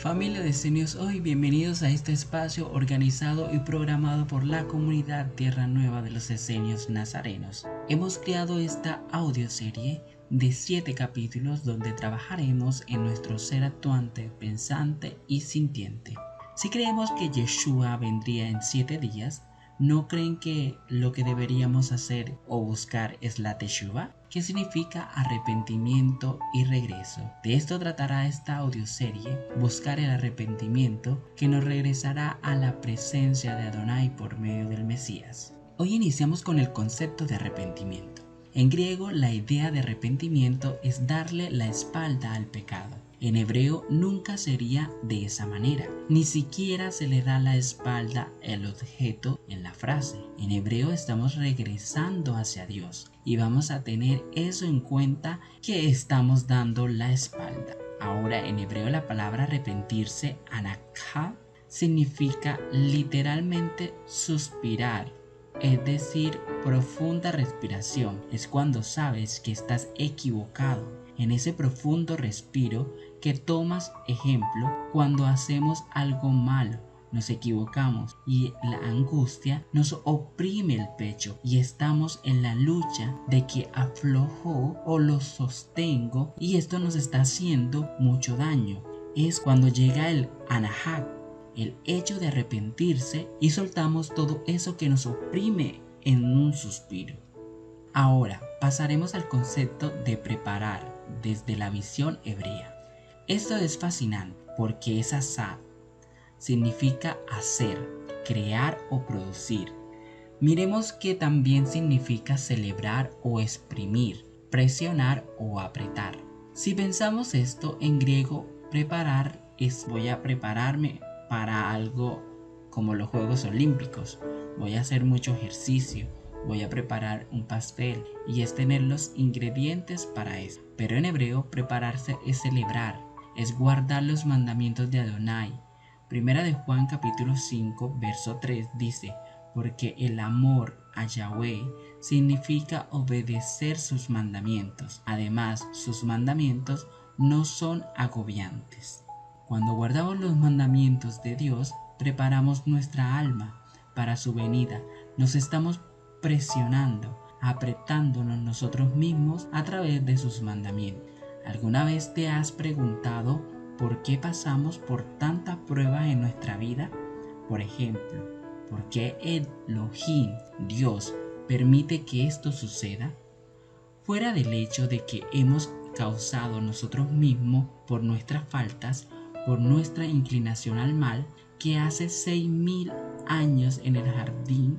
Familia de Esenios, hoy bienvenidos a este espacio organizado y programado por la comunidad Tierra Nueva de los Esenios Nazarenos. Hemos creado esta audioserie de 7 capítulos donde trabajaremos en nuestro ser actuante, pensante y sintiente. Si creemos que Yeshua vendría en 7 días, ¿no creen que lo que deberíamos hacer o buscar es la Teshuvah? ¿Qué significa arrepentimiento y regreso? De esto tratará esta audioserie, buscar el arrepentimiento que nos regresará a la presencia de Adonai por medio del Mesías. Hoy iniciamos con el concepto de arrepentimiento. En griego, la idea de arrepentimiento es darle la espalda al pecado. En hebreo nunca sería de esa manera, ni siquiera se le da la espalda al objeto en la frase. En hebreo estamos regresando hacia Dios y vamos a tener eso en cuenta que estamos dando la espalda. Ahora en hebreo la palabra arrepentirse, anakah, significa literalmente suspirar. Es decir, profunda respiración. Es cuando sabes que estás equivocado. En ese profundo respiro que tomas ejemplo cuando hacemos algo malo, nos equivocamos y la angustia nos oprime el pecho y estamos en la lucha de que aflojo o lo sostengo y esto nos está haciendo mucho daño. Es cuando llega el anahak, el hecho de arrepentirse y soltamos todo eso que nos oprime en un suspiro. Ahora pasaremos al concepto de preparar desde la visión hebrea. Esto es fascinante porque es asad, significa hacer, crear o producir. Miremos que también significa celebrar o exprimir, presionar o apretar. Si pensamos esto en griego, preparar es voy a prepararme para algo como los Juegos Olímpicos. Voy a hacer mucho ejercicio, voy a preparar un pastel y es tener los ingredientes para eso. Pero en hebreo prepararse es celebrar, es guardar los mandamientos de Adonai. Primera de Juan capítulo 5 verso 3 dice: porque el amor a Yahweh significa obedecer sus mandamientos. Además, sus mandamientos no son agobiantes. Cuando guardamos los mandamientos de Dios, preparamos nuestra alma para su venida. Nos estamos presionando, apretándonos nosotros mismos a través de sus mandamientos. ¿Alguna vez te has preguntado por qué pasamos por tantas pruebas en nuestra vida? Por ejemplo, ¿por qué Elohim, Dios, permite que esto suceda? Fuera del hecho de que hemos causado nosotros mismos por nuestras faltas, por nuestra inclinación al mal, que hace 6000 años en el jardín.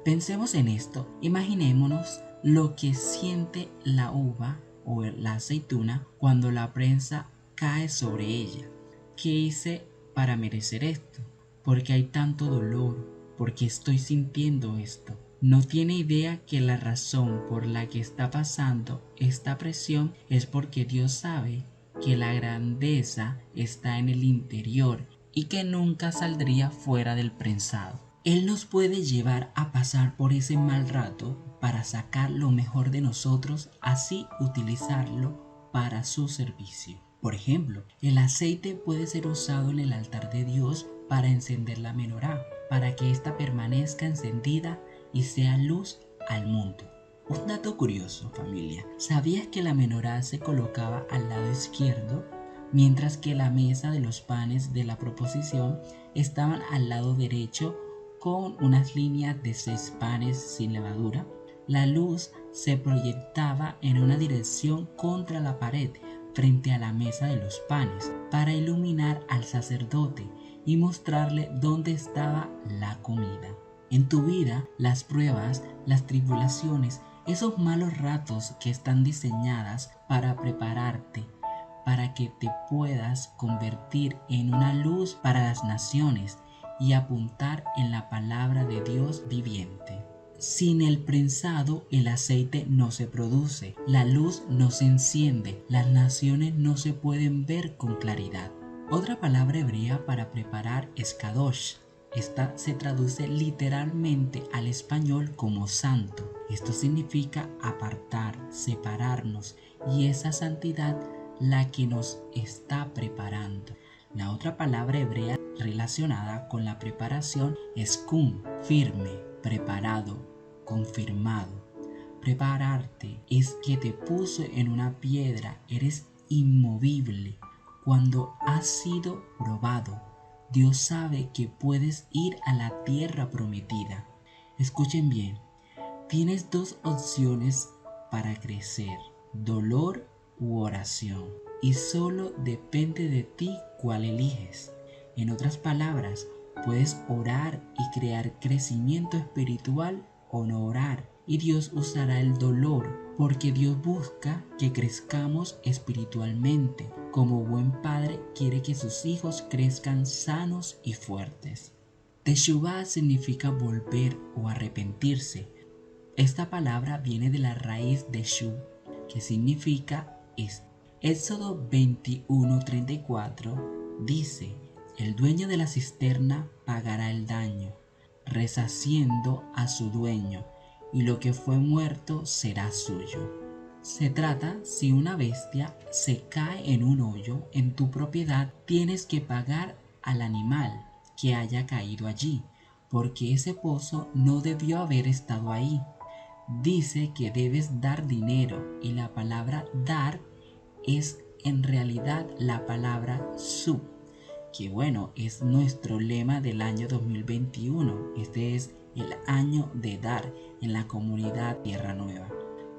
Pensemos en esto, imaginémonos lo que siente la uva o la aceituna cuando la prensa cae sobre ella. ¿Qué hice para merecer esto? ¿Por qué hay tanto dolor? ¿Por qué estoy sintiendo esto? No tiene idea que la razón por la que está pasando esta presión es porque Dios sabe que la grandeza está en el interior y que nunca saldría fuera del prensado. Él nos puede llevar a pasar por ese mal rato para sacar lo mejor de nosotros, así utilizarlo para su servicio. Por ejemplo, el aceite puede ser usado en el altar de Dios para encender la menorá, para que ésta permanezca encendida y sea luz al mundo. Un dato curioso, familia. ¿Sabías que la menorá se colocaba al lado izquierdo, mientras que la mesa de los panes de la proposición estaban al lado derecho con unas líneas de 6 panes sin levadura? La luz se proyectaba en una dirección contra la pared frente a la mesa de los panes para iluminar al sacerdote y mostrarle dónde estaba la comida. En tu vida, las pruebas, las tribulaciones, esos malos ratos que están diseñadas para prepararte, para que te puedas convertir en una luz para las naciones y apuntar en la palabra de Dios viviente. Sin el prensado, el aceite no se produce, la luz no se enciende, las naciones no se pueden ver con claridad. Otra palabra hebrea para preparar es kadosh. Esta se traduce literalmente al español como santo. Esto significa apartar, separarnos, y esa santidad la que nos está preparando. La otra palabra hebrea relacionada con la preparación es kun, firme, preparado, confirmado. Prepararte es que te puso en una piedra, eres inmovible. Cuando has sido probado, Dios sabe que puedes ir a la tierra prometida. Escuchen bien, tienes dos opciones para crecer, dolor u oración, y solo depende de ti cuál eliges. En otras palabras, puedes orar y crear crecimiento espiritual o no orar, y Dios usará el dolor porque Dios busca que crezcamos espiritualmente. Como buen padre quiere que sus hijos crezcan sanos y fuertes. Teshuvah significa volver o arrepentirse. Esta palabra viene de la raíz de shu, que significa esto. Éxodo 21:34 dice: el dueño de la cisterna pagará el daño, resarciendo a su dueño, y lo que fue muerto será suyo. Se trata si una bestia se cae en un hoyo en tu propiedad, tienes que pagar al animal que haya caído allí, porque ese pozo no debió haber estado ahí. Dice que debes dar dinero, y la palabra dar es en realidad la palabra sub, que bueno, es nuestro lema del año 2021. Este es el año de dar en la comunidad Tierra Nueva.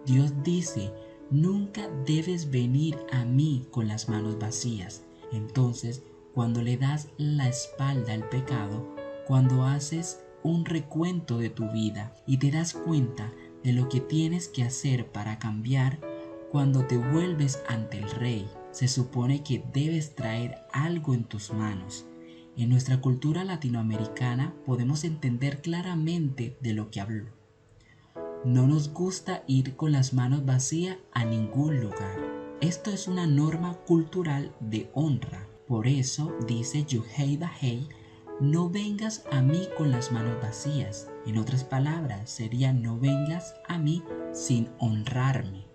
Dios dice: nunca debes venir a mí con las manos vacías. Entonces, cuando le das la espalda al pecado, cuando haces un recuento de tu vida y te das cuenta de lo que tienes que hacer para cambiar, cuando te vuelves ante el Rey, se supone que debes traer algo en tus manos. En nuestra cultura latinoamericana podemos entender claramente de lo que hablo. No nos gusta ir con las manos vacías a ningún lugar. Esto es una norma cultural de honra. Por eso dice Yuhei Bahei: no vengas a mí con las manos vacías. En otras palabras, sería: no vengas a mí sin honrarme.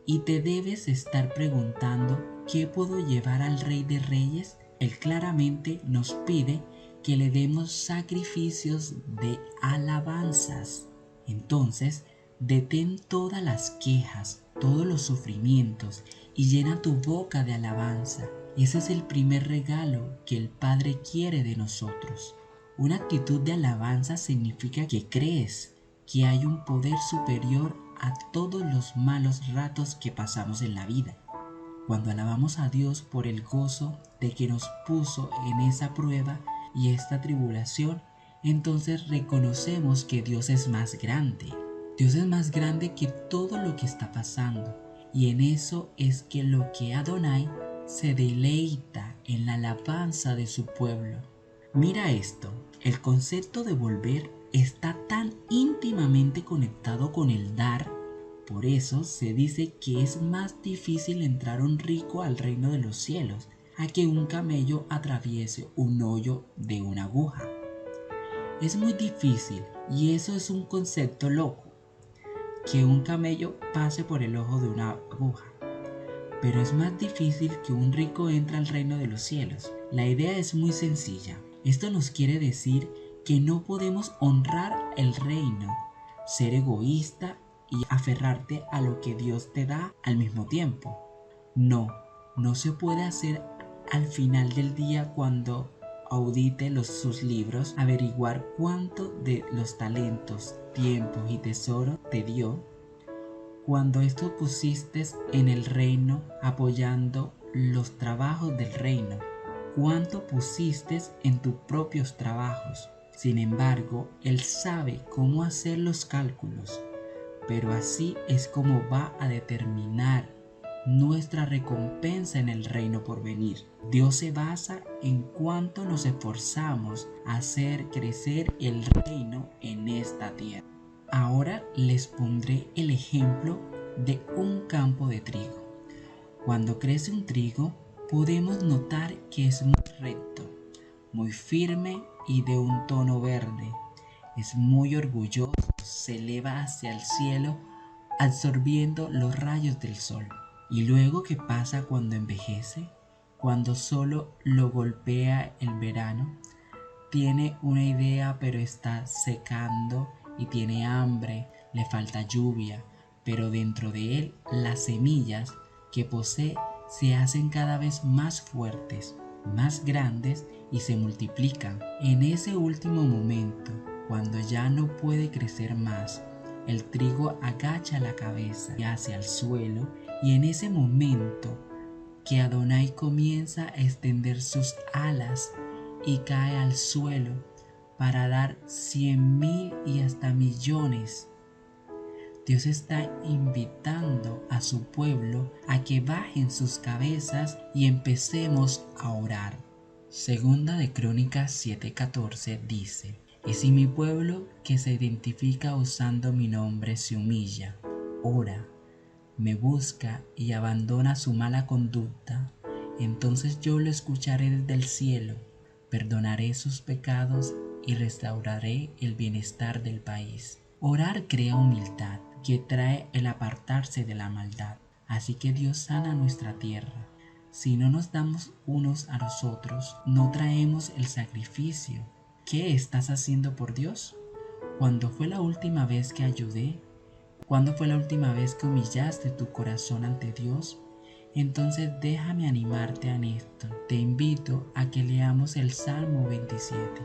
Y te debes estar preguntando: ¿qué puedo llevar al Rey de Reyes? Él claramente nos pide que le demos sacrificios de alabanzas. Entonces, detén todas las quejas, todos los sufrimientos y llena tu boca de alabanza. Ese es el primer regalo que el Padre quiere de nosotros. Una actitud de alabanza significa que crees que hay un poder superior a todos los malos ratos que pasamos en la vida. Cuando alabamos a Dios por el gozo de que nos puso en esa prueba y esta tribulación, entonces reconocemos que Dios es más grande. Dios es más grande que todo lo que está pasando, y en eso es que lo que Adonai se deleita en la alabanza de su pueblo. Mira esto, el concepto de volver está tan íntimamente conectado con el dar. Por eso se dice que es más difícil entrar un rico al reino de los cielos a que un camello atraviese un hoyo de una aguja. Es muy difícil, y eso es un concepto loco, que un camello pase por el ojo de una aguja. Pero es más difícil que un rico entre al reino de los cielos. La idea es muy sencilla. Esto nos quiere decir que no podemos honrar el reino, ser egoísta y aferrarte a lo que Dios te da al mismo tiempo. No se puede hacer. Al final del día, cuando audite sus libros, averiguar cuánto de los talentos, tiempos y tesoros te dio. Cuando esto pusiste en el reino, apoyando los trabajos del reino, cuánto pusiste en tus propios trabajos. Sin embargo, Él sabe cómo hacer los cálculos, pero así es como va a determinar nuestra recompensa en el reino por venir. Dios se basa en cuánto nos esforzamos a hacer crecer el reino en esta tierra. Ahora les pondré el ejemplo de un campo de trigo. Cuando crece un trigo, podemos notar que es muy recto, muy firme y de un tono verde. Es muy orgulloso, se eleva hacia el cielo absorbiendo los rayos del sol. ¿Y luego qué pasa cuando envejece? cuando solo lo golpea el verano. Tiene una idea pero está secando y tiene hambre, le falta lluvia, pero dentro de él las semillas que posee se hacen cada vez más fuertes, más grandes y se multiplican. En ese último momento, cuando ya no puede crecer más, el trigo agacha la cabeza hacia el suelo y en ese momento que Adonai comienza a extender sus alas y cae al suelo para dar 100,000 y hasta millones. Dios está invitando a su pueblo a que bajen sus cabezas y empecemos a orar. Segunda de Crónicas 7:14 dice: y si mi pueblo que se identifica usando mi nombre se humilla, ora, me busca y abandona su mala conducta, entonces yo lo escucharé desde el cielo, perdonaré sus pecados y restauraré el bienestar del país. Orar crea humildad que trae el apartarse de la maldad. Así que Dios sana nuestra tierra. Si no nos damos unos a los otros, no traemos el sacrificio. ¿Qué estás haciendo por Dios? ¿Cuándo fue la última vez que ayudé? ¿Cuándo fue la última vez que humillaste tu corazón ante Dios? Entonces déjame animarte en esto. Te invito a que leamos el Salmo 27.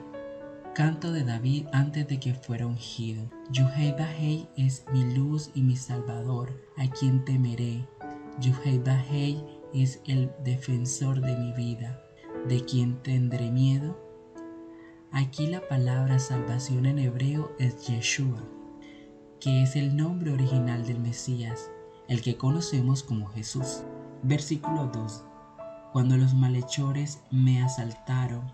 Canto de David antes de que fuera ungido. Yuhei-Bajei es mi luz y mi salvador, a quien temeré. Yuhei-Bajei es el defensor de mi vida, ¿de quien tendré miedo? Aquí la palabra salvación en hebreo es Yeshua, que es el nombre original del Mesías, el que conocemos como Jesús. Versículo 2. Cuando los malhechores me asaltaron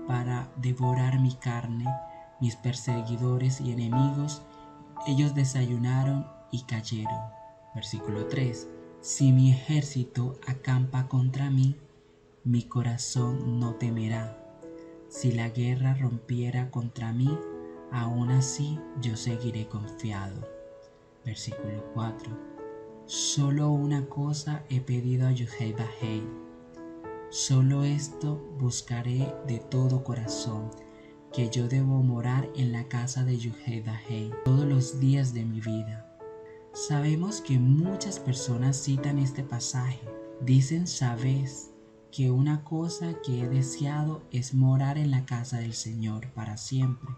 para devorar mi carne, mis perseguidores y enemigos, ellos desayunaron y cayeron. Versículo 3. Si mi ejército acampa contra mí, mi corazón no temerá. Si la guerra rompiera contra mí, aún así yo seguiré confiado. Versículo 4. Solo una cosa he pedido a Yuhei-Bajei. Solo esto buscaré de todo corazón, que yo debo morar en la casa de Yuhei-Bajei todos los días de mi vida. Sabemos que muchas personas citan este pasaje. Dicen, sabes, que una cosa que he deseado es morar en la casa del Señor para siempre.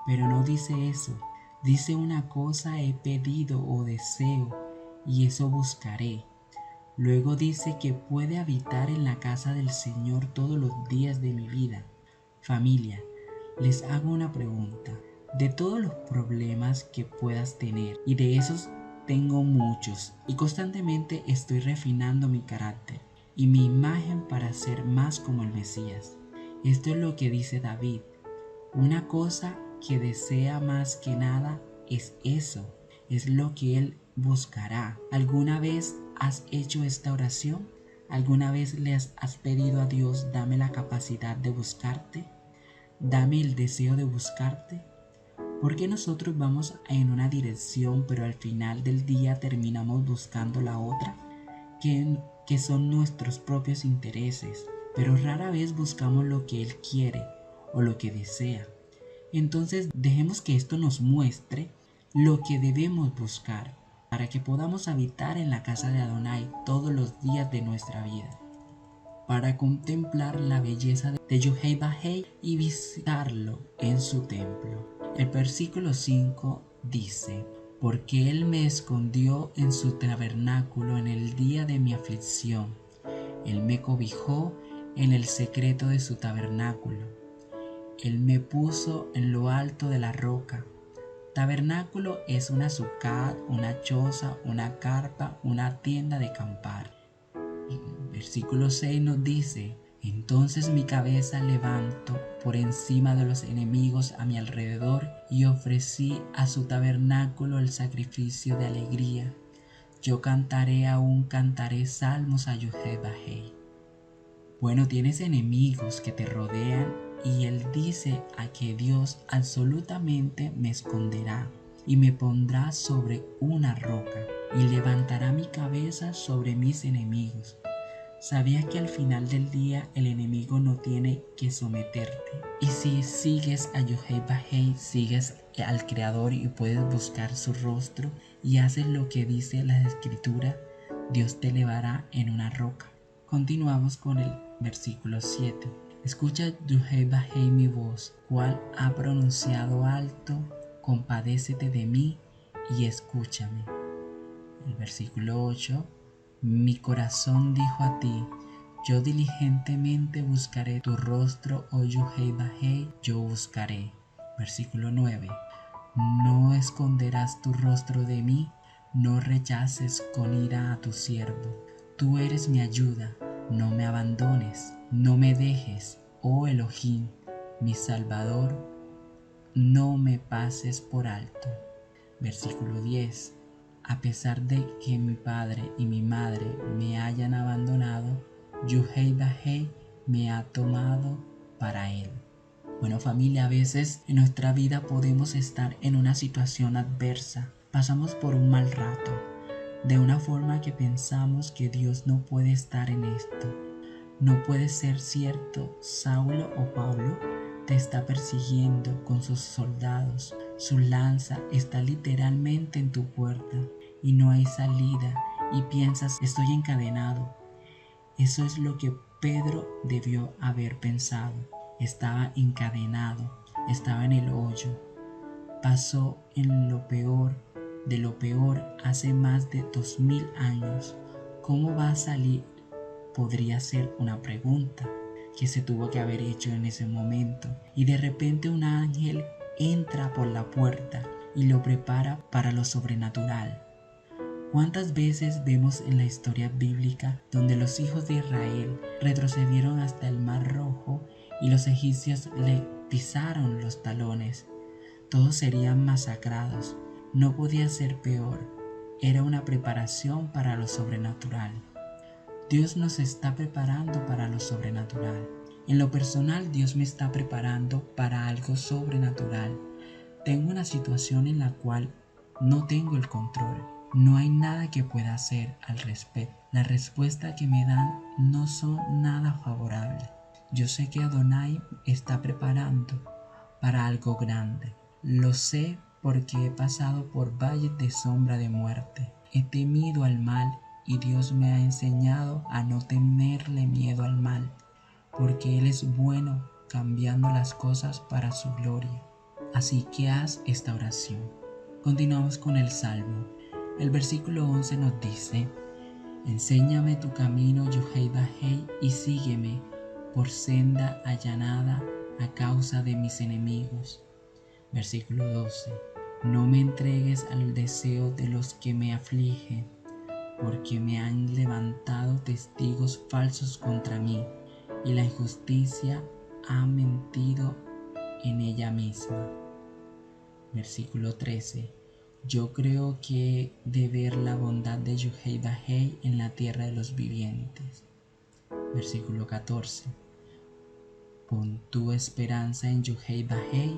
Pero no dice eso. Dice una cosa he pedido o deseo, y eso buscaré. Luego dice que puede habitar en la casa del Señor todos los días de mi vida. Familia, les hago una pregunta. De todos los problemas que puedas tener, y de esos tengo muchos, y constantemente estoy refinando mi carácter y mi imagen para ser más como el Mesías. Esto es lo que dice David. Una cosa que desea más que nada es eso, es lo que él buscará. ¿Alguna vez has hecho esta oración? ¿Alguna vez le has pedido a Dios, dame la capacidad de buscarte? Dame el deseo de buscarte. ¿Por qué nosotros vamos en una dirección pero al final del día terminamos buscando la otra? Que son nuestros propios intereses, pero rara vez buscamos lo que Él quiere o lo que desea. Entonces dejemos que esto nos muestre lo que debemos buscar para que podamos habitar en la casa de Adonai todos los días de nuestra vida, para contemplar la belleza de Yuhei-Bajei y visitarlo en su templo. El versículo 5 dice: porque Él me escondió en su tabernáculo en el día de mi aflicción. Él me cobijó en el secreto de su tabernáculo. Él me puso en lo alto de la roca. Tabernáculo es una sucad, una choza, una carpa, una tienda de acampar. Versículo 6 nos dice: entonces mi cabeza levanto por encima de los enemigos a mi alrededor y ofrecí a su tabernáculo el sacrificio de alegría. Yo cantaré salmos a Yuhei-Bajei. Bueno, tienes enemigos que te rodean y él dice a que Dios absolutamente me esconderá y me pondrá sobre una roca y levantará mi cabeza sobre mis enemigos. ¿Sabías que al final del día el enemigo no tiene que someterte? Y si sigues a Yahweh, sigues al Creador y puedes buscar su rostro y haces lo que dice la Escritura, Dios te elevará en una roca. Continuamos con el versículo 7. Escucha Yahweh mi voz, cual ha pronunciado alto, compadécete de mí y escúchame. El versículo 8. Mi corazón dijo a ti, yo diligentemente buscaré tu rostro, oh Yahweh, yo buscaré. Versículo 9. No esconderás tu rostro de mí, no rechaces con ira a tu siervo. Tú eres mi ayuda, no me abandones, no me dejes, oh Elohim, mi Salvador, no me pases por alto. Versículo 10. A pesar de que mi padre y mi madre me hayan abandonado, Yahweh me ha tomado para él. Bueno, familia, a veces en nuestra vida podemos estar en una situación adversa, pasamos por un mal rato, de una forma que pensamos que Dios no puede estar en esto. No puede ser cierto, Saulo o Pablo te está persiguiendo con sus soldados. Su lanza está literalmente en tu puerta y no hay salida y piensas, estoy encadenado. Eso es lo que Pedro debió haber pensado. Estaba encadenado, estaba en el hoyo. Pasó en lo peor de lo peor hace más de 2000 años. ¿Cómo va a salir? Podría ser una pregunta que se tuvo que haber hecho en ese momento. Y de repente un ángel entra por la puerta y lo prepara para lo sobrenatural. ¿Cuántas veces vemos en la historia bíblica donde los hijos de Israel retrocedieron hasta el Mar Rojo y los egipcios le pisaron los talones? Todos serían masacrados. No podía ser peor. Era una preparación para lo sobrenatural. Dios nos está preparando para lo sobrenatural. En lo personal, Dios me está preparando para algo sobrenatural. Tengo una situación en la cual no tengo el control. No hay nada que pueda hacer al respecto. Las respuestas que me dan no son nada favorables. Yo sé que Adonai está preparando para algo grande. Lo sé porque he pasado por valles de sombra de muerte. He temido al mal y Dios me ha enseñado a no tenerle miedo al mal, porque Él es bueno cambiando las cosas para su gloria. Así que haz esta oración. Continuamos con el Salmo. El versículo 11 nos dice, enséñame tu camino, Yahweh, y sígueme por senda allanada a causa de mis enemigos. Versículo 12. No me entregues al deseo de los que me afligen, porque me han levantado testigos falsos contra mí, y la injusticia ha mentido en ella misma. Versículo 13. Yo creo que he de ver la bondad de Yahweh en la tierra de los vivientes. Versículo 14. Pon tu esperanza en Yahweh,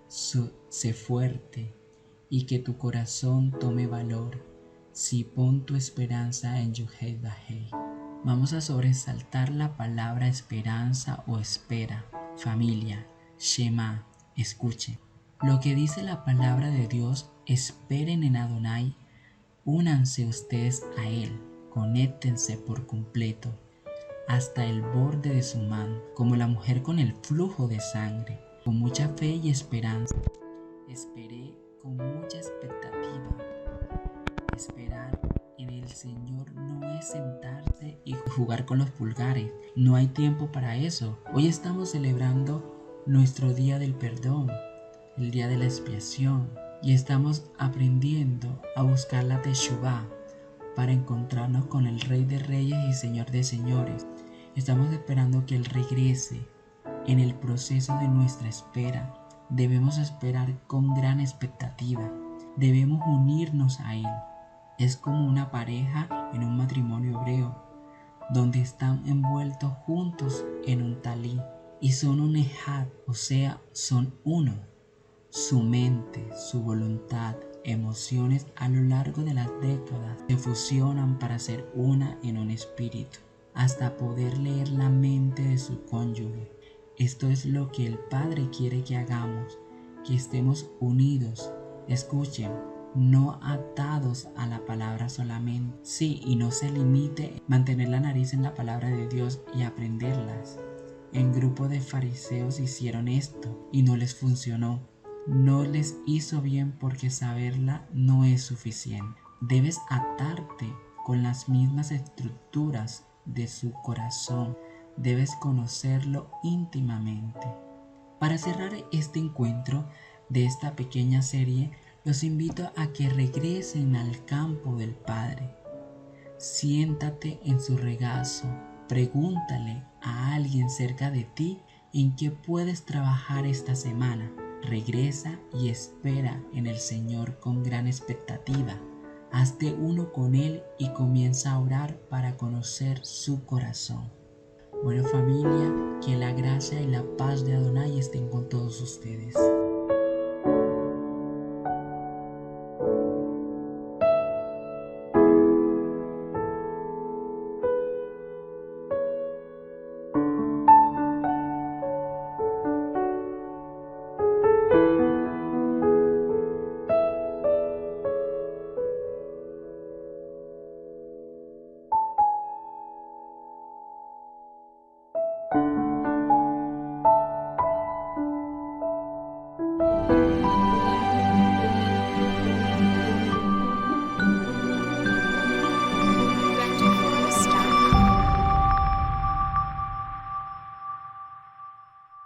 sé fuerte, y que tu corazón tome valor. Si pon tu esperanza en Yahweh. Vamos a sobresaltar la palabra esperanza o espera. Familia, Shema, escuchen. Lo que dice la palabra de Dios, esperen en Adonai, únanse ustedes a Él, conéctense por completo, hasta el borde de su mano, como la mujer con el flujo de sangre, con mucha fe y esperanza. Esperé con mucha expectativa. Esperar en el Señor no es sentarse y jugar con los pulgares. No hay tiempo para eso. Hoy estamos celebrando nuestro día del perdón, el día de la expiación, y estamos aprendiendo a buscar la Teshuvá para encontrarnos con el Rey de Reyes y Señor de Señores. Estamos esperando que Él regrese. En el proceso de nuestra espera, debemos esperar con gran expectativa. Debemos unirnos a Él. Es como una pareja en un matrimonio hebreo, donde están envueltos juntos en un talí y son un ejad, o sea, son uno. Su mente, su voluntad, emociones a lo largo de las décadas se fusionan para ser una en un espíritu. hasta poder leer la mente de su cónyuge. Esto es lo que el Padre quiere que hagamos, que estemos unidos. Escuchen, no atados a la palabra solamente. Sí, y no se limite a mantener la nariz en la palabra de Dios y aprenderlas. En grupo de fariseos hicieron esto y no les funcionó. No les hizo bien porque saberla no es suficiente. Debes atarte con las mismas estructuras de su corazón. Debes conocerlo íntimamente. Para cerrar este encuentro de esta pequeña serie, los invito a que regresen al campo del Padre. Siéntate en su regazo, pregúntale a alguien cerca de ti en qué puedes trabajar esta semana. Regresa y espera en el Señor con gran expectativa. Hazte uno con Él y comienza a orar para conocer su corazón. Bueno, familia, que la gracia y la paz de Adonai estén con todos ustedes.